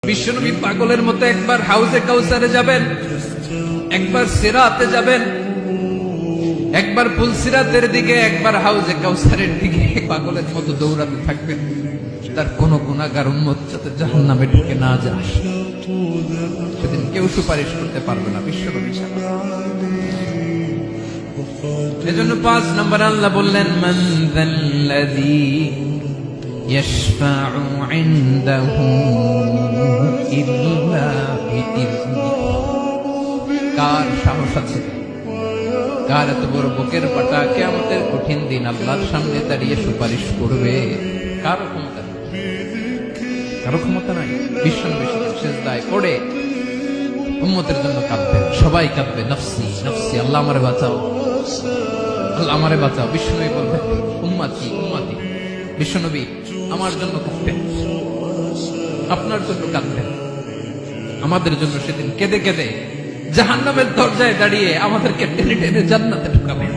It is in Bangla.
বিশ্বনবী পাগলের মতো একবার হাউজে কাউসারে যাবেন, একবার সিরাতে যাবেন, একবার পুলসিরাতের দিকে, একবার হাউজে কাউসারের দিকে পাগলের মতো দৌড়াতে থাকবেন। তার কোন গুনাহগার উম্মত যাতে জাহান্নামে ঢুকে না যায়, সেদিন কেউ সুপারিশ করতে পারবে না বিশ্বনবী ছাড়া। এজন্য 5 নম্বর আল্লাহ বললেন, মান যাল্লাযী ইয়াশফাউ ইনদাহু ইল্লা বিইযনিহি। কার সাহস আছে, কার এত বড় বুকের পাটা কিয়ামতের কঠিন দিন আল্লাহর সামনে দাঁড়িয়ে সুপারিশ করবে? কারো ক্ষমতা নেই, কারো ক্ষমতা নাই। বিশ্বনবী সিজদায় পড়ে উম্মতের জন্য কাঁদবেন, সবাই কাঁদবে, নফসি নফসি, আল্লাহ আমারে বাঁচাও, আল্লাহ আমারে বাঁচাও। বিশ্বনবী বলবেন, উম্মতি উম্মতি। বিশ্বনবী আমার জন্য কাঁদবেন, আপনার জন্য কাঁদবেন, আমাদের জন্য সেদিন কেঁদে কেঁদে জাহান্নামের দরজায় দাঁড়িয়ে আমাদেরকে টেনে টেনে জান্নাতে ঢুকাবেন।